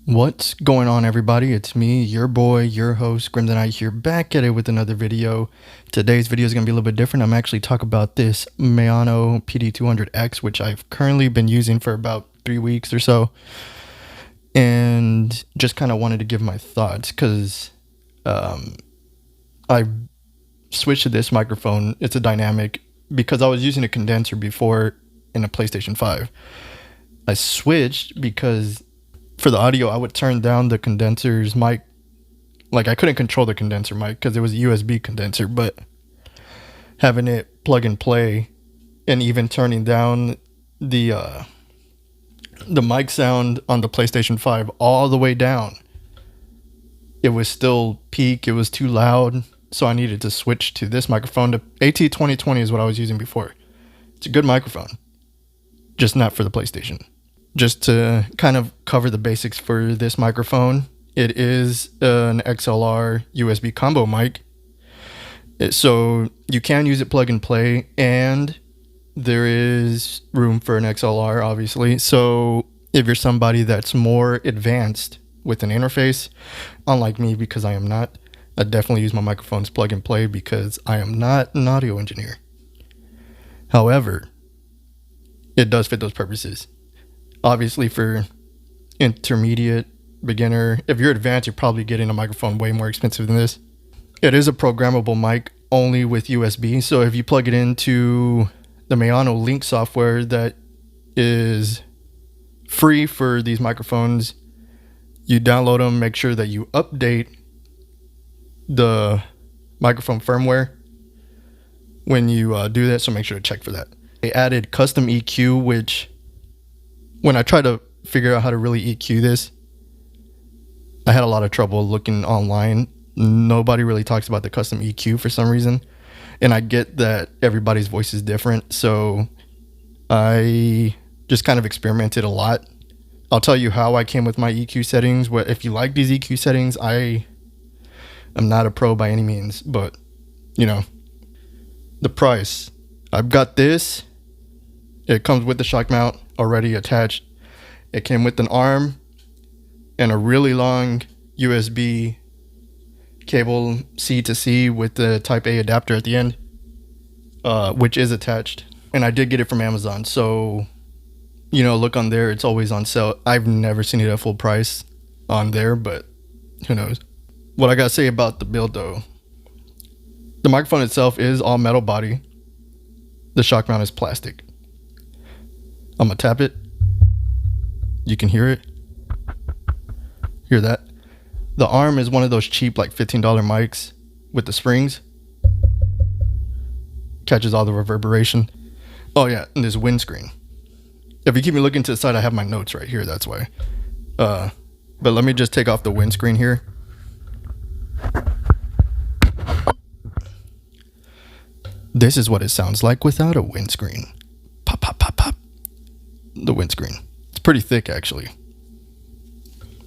What's going on, everybody? It's me, your boy, your host, Grim the Night, here, back at it with another video. Today's video is going to be a little bit different. I'm actually talking about this Maono PD200X, which I've currently been using for about 3 weeks or so. And just kind of wanted to give my thoughts because I switched to this microphone. It's a dynamic because I was using a condenser before in a PlayStation 5. I switched because for the audio, I would turn down the condenser's mic. Like, I couldn't control the condenser mic because it was a USB condenser, but having it plug and play and even turning down the mic sound on the PlayStation 5 all the way down, it was still peak. It was too loud. So I needed to switch to this microphone. The AT2020 is what I was using before. It's a good microphone, just not for the PlayStation. Just to kind of cover the basics for this microphone, it is an XLR USB combo mic. So you can use it plug and play, and there is room for an XLR, obviously. So if you're somebody that's more advanced with an interface, unlike me, because I am not, I definitely use my microphones plug and play because I am not an audio engineer. However, it does fit those purposes. Obviously, for intermediate, beginner, if you're advanced, you're probably getting a microphone way more expensive than this. It is a programmable mic only with USB. So if you plug it into the Maono Link software that is free for these microphones, you download them, make sure that you update the microphone firmware when you do that. So make sure to check for that. They added custom EQ, which when I tried to figure out how to really EQ this, I had a lot of trouble looking online. Nobody really talks about the custom EQ for some reason. And I get that everybody's voice is different. So I just kind of experimented a lot. I'll tell you how I came with my EQ settings. If you like these EQ settings, I am not a pro by any means. But, you know, the price. I've got this. It comes with the shock mount already attached. It came with an arm and a really long USB cable C to C with the Type A adapter at the end, which is attached. And I did get it from Amazon. So, you know, look on there. It's always on sale. I've never seen it at full price on there, but who knows. What I got to say about the build, though. The microphone itself is all metal body. The shock mount is plastic. I'm going to tap it. You can hear it. Hear that? The arm is one of those cheap, like $15 mics with the springs. Catches all the reverberation. Oh, yeah, and there's windscreen. If you keep me looking to the side, I have my notes right here. That's why. But let me just take off the windscreen here. This is what it sounds like without a windscreen. Pop, pop, pop, pop. The windscreen. It's pretty thick, actually.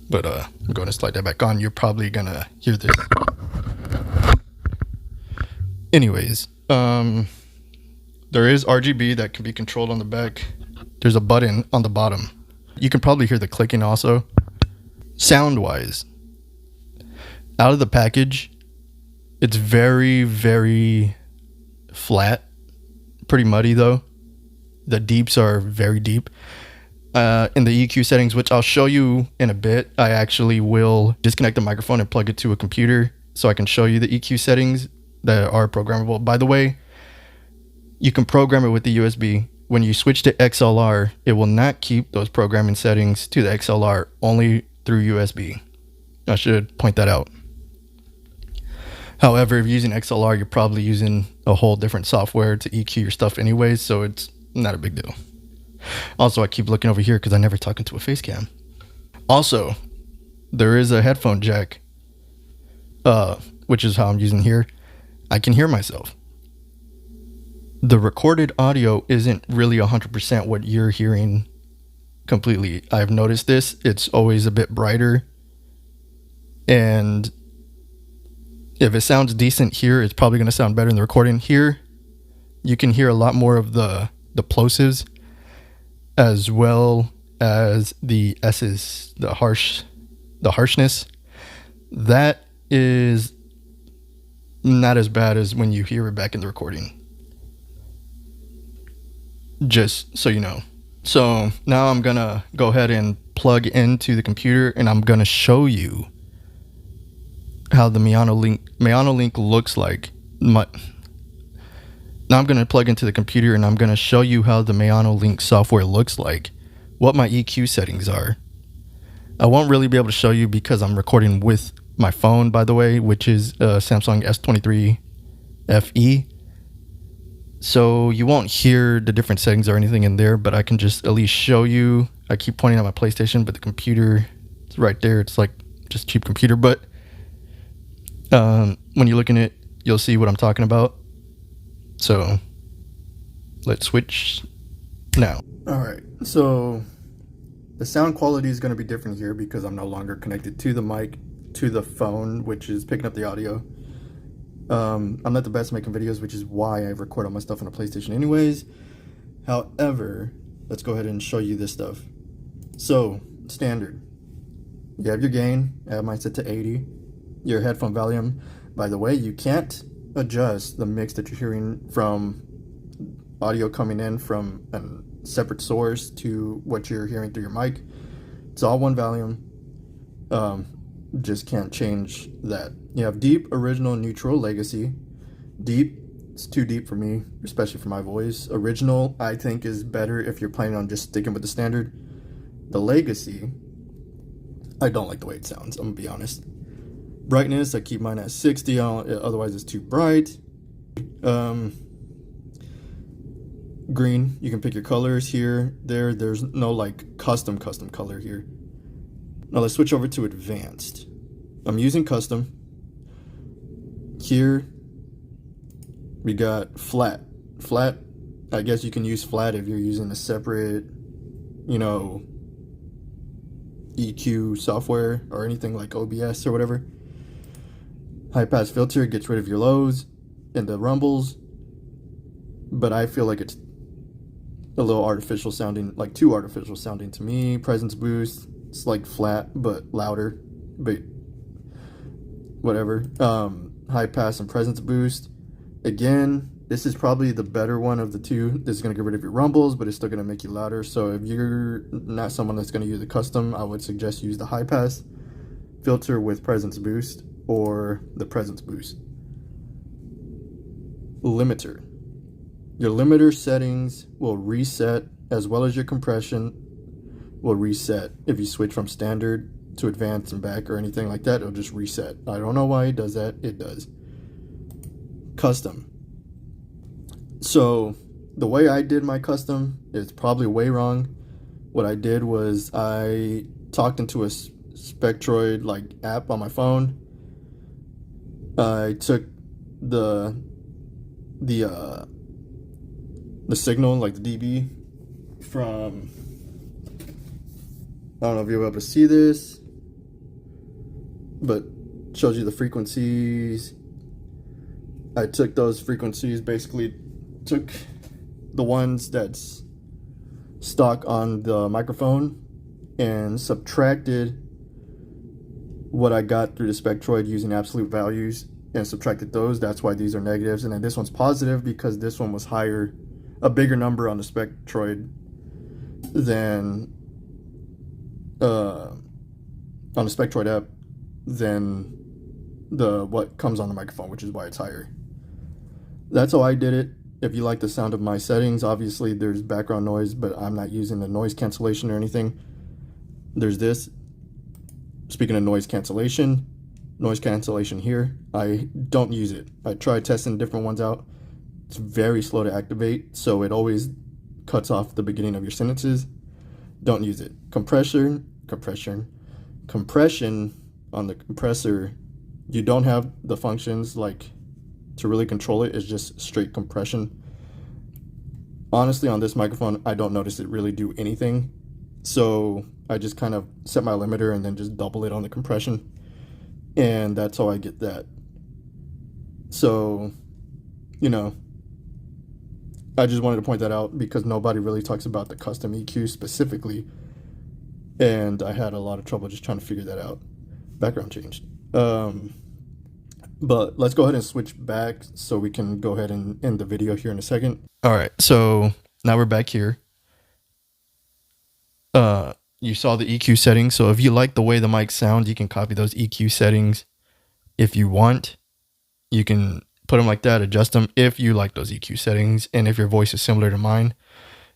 But I'm going to slide that back on. You're probably going to hear this. Anyways, there is RGB that can be controlled on the back. There's a button on the bottom. You can probably hear the clicking also. Sound-wise, out of the package, it's very, very flat. Pretty muddy, though. The deeps are very deep. In the EQ settings, which I'll show you in a bit, I actually will disconnect the microphone and plug it to a computer so I can show you the EQ settings that are programmable. By the way, you can program it with the USB. When you switch to XLR, it will not keep those programming settings to the XLR, only through USB. I should point that out. However, if you're using XLR, you're probably using a whole different software to EQ your stuff anyways, so it's not a big deal. Also, I keep looking over here because I never talk into a face cam. Also, there is a headphone jack, which is how I'm using here. I can hear myself. The recorded audio isn't really 100% what you're hearing completely. I've noticed this. It's always a bit brighter. And if it sounds decent here, it's probably going to sound better in the recording. Here, you can hear a lot more of the plosives as well as the S's, the harsh the harshness, that is not as bad as when you hear it back in the recording. Just so you know. So now I'm gonna go ahead and plug into the computer, and I'm gonna show you how the Maono Link looks like. Now I'm gonna plug into the computer, and I'm gonna show you how the Maono Link software looks like, what my EQ settings are. I won't really be able to show you because I'm recording with my phone, by the way, which is a Samsung S23 FE. So you won't hear the different settings or anything in there, but I can just at least show you. I keep pointing at my PlayStation, but the computer is right there. It's like just cheap computer, but when you look in it, you'll see what I'm talking about. So let's switch now. All right, so the sound quality is going to be different here because I'm no longer connected to the mic, to the phone, which is picking up the audio. I'm not the best at making videos, which is why I record all my stuff on a PlayStation anyways. However, let's go ahead and show you this stuff. So, standard. You have your gain. I have mine set to 80. Your headphone volume. By the way, you can't adjust the mix that you're hearing from audio coming in from a separate source to what you're hearing through your mic. It's all one volume. Just can't change that. You have deep, original, neutral, legacy. Deep, it's too deep for me, especially for my voice. Original, I think, is better if you're planning on just sticking with the standard. The legacy, I don't like the way it sounds, I'm gonna be honest. Brightness, I keep mine at 60, otherwise it's too bright. Green, you can pick your colors here, there's no like custom color here. Now let's switch over to advanced. I'm using custom. Here we got flat. Flat, I guess you can use flat if you're using a separate, you know, EQ software or anything like OBS or whatever. High pass filter gets rid of your lows and the rumbles, but I feel like it's a little artificial sounding, like too artificial sounding to me. Presence boost, it's like flat but louder, but whatever. High pass and presence boost, again, this is probably the better one of the two. This is going to get rid of your rumbles, but it's still going to make you louder. So if you're not someone that's going to use the custom, I would suggest use the high pass filter with presence boost or the presence boost. Limiter. Your limiter settings will reset, as well as your compression will reset. If you switch from standard to advanced and back or anything like that, it'll just reset. I don't know why it does that. It does. Custom. So the way I did my custom is probably way wrong. What I did was I talked into a Spectroid like app on my phone. I took the signal, like the dB from, I don't know if you'll be able to see this, but shows you the frequencies. I took those frequencies, basically took the ones that's stock on the microphone and subtracted what I got through the Spectroid using absolute values and subtracted those. That's why these are negatives. And then this one's positive because this one was higher, a bigger number on the Spectroid than on the Spectroid app than what comes on the microphone, which is why it's higher. That's how I did it. If you like the sound of my settings, obviously there's background noise, but I'm not using the noise cancellation or anything. There's this. Speaking of noise cancellation here, I don't use it. I tried testing different ones out. It's very slow to activate, so it always cuts off the beginning of your sentences. Don't use it. Compression on the compressor, you don't have the functions like to really control it. It's just straight compression. Honestly, on this microphone, I don't notice it really do anything. So I just kind of set my limiter and then just double it on the compression. And that's how I get that. So, you know, I just wanted to point that out because nobody really talks about the custom EQ specifically. And I had a lot of trouble just trying to figure that out. background changed. But let's go ahead and switch back so we can go ahead and end the video here in a second. All right, so now we're back here. You saw the EQ settings. So if you like the way the mic sounds, you can copy those EQ settings. If you want, you can put them like that, adjust them if you like those EQ settings, and if your voice is similar to mine.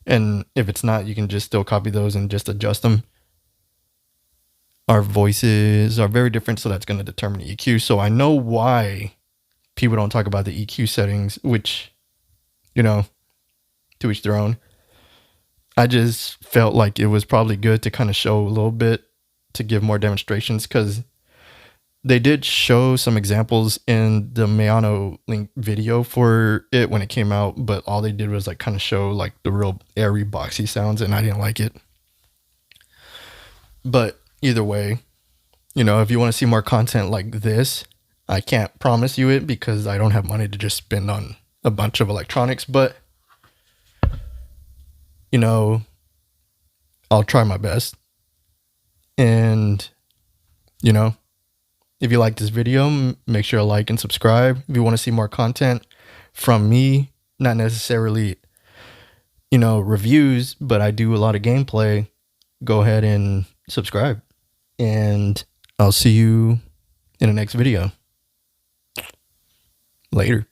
And if it's not, you can just still copy those and just adjust them. Our voices are very different, so that's going to determine the EQ. So I know why people don't talk about the EQ settings, which, you know, to each their own. I just felt like it was probably good to kind of show a little bit to give more demonstrations, because they did show some examples in the Maono link video for it when it came out, but all they did was like kind of show like the real airy, boxy sounds, and I didn't like it. But either way, you know, if you want to see more content like this, I can't promise you it because I don't have money to just spend on a bunch of electronics, but you know, I'll try my best. And you know, if you like this video, make sure to like and subscribe. If you want to see more content from me, not necessarily, you know, reviews, but I do a lot of gameplay, go ahead and subscribe. And I'll see you in the next video. Later.